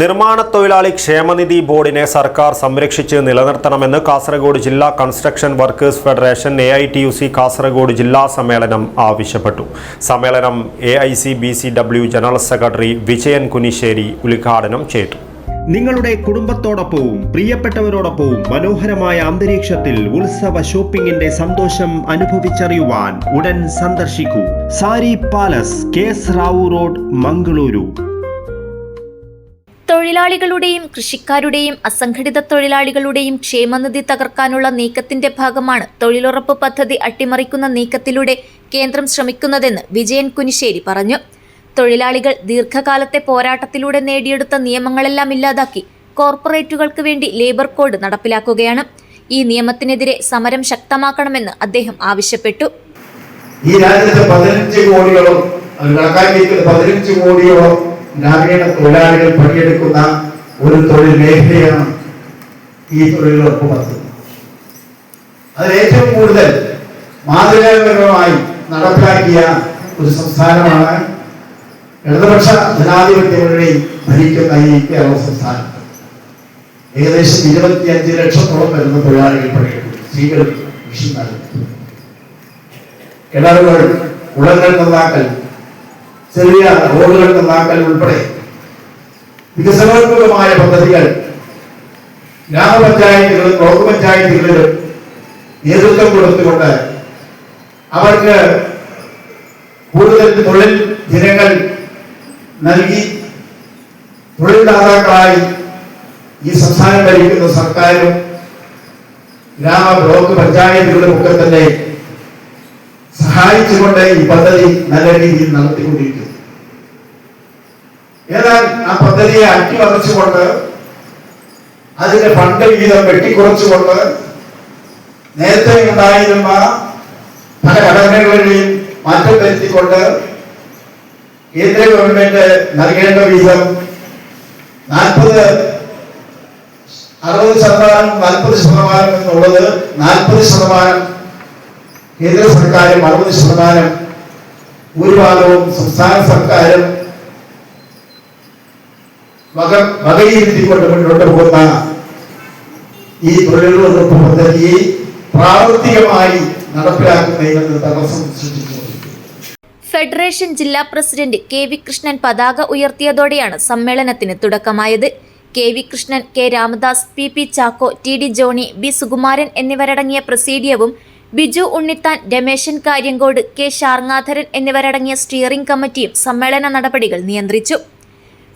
നിർമ്മാണ തൊഴിലാളി ക്ഷേമനിധി ബോർഡിനെ സർക്കാർ സംരക്ഷിച്ച് നിലനിർത്തണമെന്ന് കാസർഗോഡ് ജില്ലാ construction workers federation AITUC Kasaragod ജില്ലാ സമ്മേളനം ആവശ്യപ്പെട്ടു. സമ്മേളനം AICBCW general secretary Vijayan Kunissery ഉദ്ഘാടനം ചെയ്തു. നിങ്ങളുടെ കുടുംബത്തോടൊപ്പവും പ്രിയപ്പെട്ടവരോടൊപ്പവും മനോഹരമായ അന്തരീക്ഷത്തിൽ ഉത്സവ ഷോപ്പിംഗിന്റെ സന്തോഷം അനുഭവിച്ചറിയുവാൻ ഉടൻ സന്ദർശിക്കൂ sari palace, KS Rao road, Mangaluru. തൊഴിലാളികളുടെയും കൃഷിക്കാരുടെയും അസംഘടിത തൊഴിലാളികളുടെയും ക്ഷേമനിധി തകർക്കാനുള്ള നീക്കത്തിന്റെ ഭാഗമാണ് തൊഴിലുറപ്പ് പദ്ധതി അട്ടിമറിക്കുന്ന നീക്കത്തിലൂടെ കേന്ദ്രം ശ്രമിക്കുന്നതെന്ന് വിജയൻ കുനിശ്ശേരി പറഞ്ഞു. തൊഴിലാളികൾ ദീർഘകാലത്തെ പോരാട്ടത്തിലൂടെ നേടിയെടുത്ത നിയമങ്ങളെല്ലാം ഇല്ലാതാക്കി കോർപ്പറേറ്റുകൾക്ക് വേണ്ടി ലേബർ കോഡ് നടപ്പിലാക്കുകയാണ്. ഈ നിയമത്തിനെതിരെ സമരം ശക്തമാക്കണമെന്ന് അദ്ദേഹം ആവശ്യപ്പെട്ടു. ഈ രാജ്യത്തെ 15 കോടിയോളം ഗ്രാമീണ തൊഴിലാളികൾ പണിയെടുക്കുന്ന ഒരു തൊഴിൽ മേഖലയാണ് ഈ തൊഴിലുറപ്പ് പദ്ധതി. അതിൽ ഏറ്റവും കൂടുതൽ മാതൃകാപരമായി നടപ്പിലാക്കിയ ഒരു സംസ്ഥാനമാണ് ഇടതുപക്ഷ ജനാധിപത്യ മുന്നണി ഭരിക്കുന്ന ഈ കേരള സംസ്ഥാനം. ഏകദേശം 25 ലക്ഷത്തോളം വരുന്ന തൊഴിലാളികൾ പണിയെടുക്കും. സ്ത്രീകൾ, പുരുഷന്മാരും. കിണറുകൾ, കുളങ്ങൾ നന്നാക്കൽ, ചെറിയ റോഡുകൾ നന്നാക്കൽ ഉൾപ്പെടെ വികസനോന്മുഖമായ പദ്ധതികൾ ഗ്രാമപഞ്ചായത്തുകളും ബ്ലോക്ക് പഞ്ചായത്തുകളിലും നേതൃത്വം കൊടുത്തുകൊണ്ട് അവർക്ക് കൂടുതൽ തൊഴിൽ ദിനങ്ങൾ നൽകി തൊഴിൽദാതാക്കളായി ഈ സംസ്ഥാനം ഭരിക്കുന്ന സർക്കാരും ഗ്രാമ ബ്ലോക്ക് പഞ്ചായത്തുകളും ഒക്കെ തന്നെ സഹായിച്ചുകൊണ്ട് ഈ പദ്ധതി നല്ല രീതിയിൽ നടത്തിക്കൊണ്ടിരിക്കുന്നു. എന്നാൽ ആ പദ്ധതിയെ അട്ടിമറിച്ചുകൊണ്ട് അതിന്റെ ഫണ്ട് വിഹിതം വെട്ടിക്കുറച്ചുകൊണ്ട് നേരത്തെ ഉണ്ടായിരുന്ന പല ഘടനകളെയും മാറ്റം വരുത്തിക്കൊണ്ട് കേന്ദ്ര ഗവൺമെന്റ് നൽകേണ്ട വിഹിതം 60% എന്നുള്ളത് 40%, കേന്ദ്ര സർക്കാരും 60%, ഭൂരിഭാഗവും സംസ്ഥാന സർക്കാരും വകയിരുത്തിക്കൊണ്ട് മുന്നോട്ട് പോകുന്ന ഈ തൊഴിലുറപ്പ് പദ്ധതിയെ പ്രാവർത്തികമായി നടപ്പിലാക്കുന്നതിന് തടസ്സം സൃഷ്ടിച്ചു. ഫെഡറേഷൻ ജില്ലാ പ്രസിഡന്റ് KV കൃഷ്ണൻ പതാക ഉയർത്തിയതോടെയാണ് സമ്മേളനത്തിന് തുടക്കമായത്. KV Krishnan, K Ramadas, PP Chacko, TD Johny, B Sukumaran എന്നിവരടങ്ങിയ പ്രസീഡിയവും ബിജു ഉണ്ണിത്താൻ, രമേശൻ കാര്യങ്കോട്, K ശാർങ്ങാധരൻ എന്നിവരടങ്ങിയ സ്റ്റിയറിംഗ് കമ്മിറ്റിയും സമ്മേളന നടപടികൾ നിയന്ത്രിച്ചു.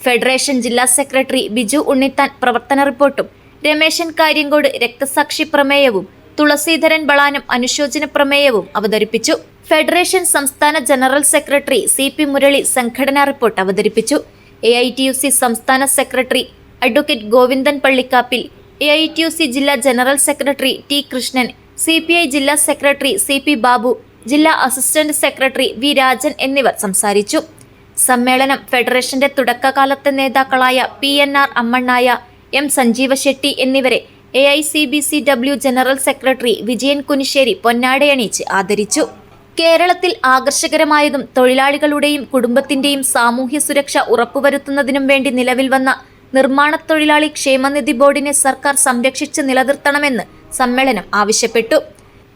ഫെഡറേഷൻ ജില്ലാ സെക്രട്ടറി ബിജു ഉണ്ണിത്താൻ പ്രവർത്തന റിപ്പോർട്ടും, രമേശൻ കാര്യങ്കോട് രക്തസാക്ഷി പ്രമേയവും, തുളസീധരൻ ബളാനം അനുശോചന പ്രമേയവും അവതരിപ്പിച്ചു. ഫെഡറേഷൻ സംസ്ഥാന ജനറൽ സെക്രട്ടറി CP മുരളി സംഘടനാ റിപ്പോർട്ട് അവതരിപ്പിച്ചു. AITUC സംസ്ഥാന secretary advocate Govindan Pallikkappil, AITUC ജില്ലാ general secretary T Krishnan, CPI ജില്ലാ സെക്രട്ടറി CP ബാബു, ജില്ലാ അസിസ്റ്റന്റ് സെക്രട്ടറി V രാജൻ എന്നിവർ സംസാരിച്ചു. സമ്മേളനം ഫെഡറേഷന്റെ തുടക്കകാലത്തെ നേതാക്കളായ PNR അമ്മണ്ണായ, M സഞ്ജീവ ഷെട്ടി എന്നിവരെ AICBCW general secretary Vijayan Kunissery പൊന്നാടയണിയിച്ച് ആദരിച്ചു. കേരളത്തിൽ ആകർഷകരമായതും തൊഴിലാളികളുടെയും കുടുംബത്തിന്റെയും സാമൂഹ്യ സുരക്ഷ ഉറപ്പുവരുത്തുന്നതിനും വേണ്ടി നിലവിൽ വന്ന നിർമ്മാണ തൊഴിലാളി ക്ഷേമനിധി ബോർഡിനെ സർക്കാർ സംരക്ഷിച്ച് നിലനിർത്തണമെന്ന് സമ്മേളനം ആവശ്യപ്പെട്ടു.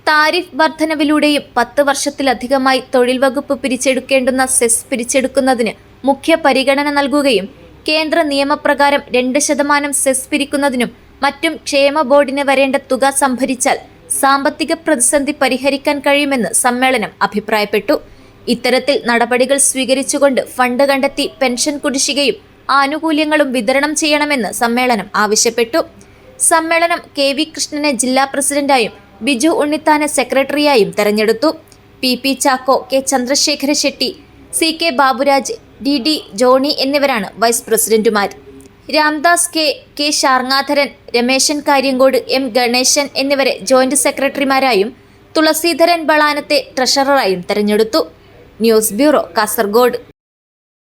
താരിഫ് വർധനവിലൂടെയും 10 വർഷത്തിലധികമായി തൊഴിൽ വകുപ്പ് പിരിച്ചെടുക്കേണ്ടുന്ന സെസ് പിരിച്ചെടുക്കുന്നതിന് മുഖ്യ പരിഗണന നൽകുകയും കേന്ദ്ര നിയമപ്രകാരം 2% സെസ് പിരിക്കുന്നതിനും മറ്റും ക്ഷേമ ബോർഡിന് വരേണ്ട തുക സംഭരിച്ചാൽ സാമ്പത്തിക പ്രതിസന്ധി പരിഹരിക്കാൻ കഴിയുമെന്ന് സമ്മേളനം അഭിപ്രായപ്പെട്ടു. ഇത്തരത്തിൽ നടപടികൾ സ്വീകരിച്ചുകൊണ്ട് ഫണ്ട് കണ്ടെത്തി പെൻഷൻ കുടിശ്ശികയും ആനുകൂല്യങ്ങളും വിതരണം ചെയ്യണമെന്ന് സമ്മേളനം ആവശ്യപ്പെട്ടു. സമ്മേളനം KV കൃഷ്ണനെ ജില്ലാ പ്രസിഡന്റായും ബിജു ഉണ്ണിത്താനെ സെക്രട്ടറിയായും തെരഞ്ഞെടുത്തു. PP Chacko, K Chandrasekhara Shetty, CK Baburaj, DD Johny എന്നിവരാണ് വൈസ് പ്രസിഡന്റുമാർ. രാംദാസ് K ശാർങ്ങാധരൻ, രമേശൻ കാര്യങ്കോട്, M ഗണേശൻ എന്നിവരെ ജോയിന്റ് സെക്രട്ടറിമാരായും തുളസീധരൻ ബളാനത്തെ ട്രഷററായും തെരഞ്ഞെടുത്തു. News bureau, Kasaragod.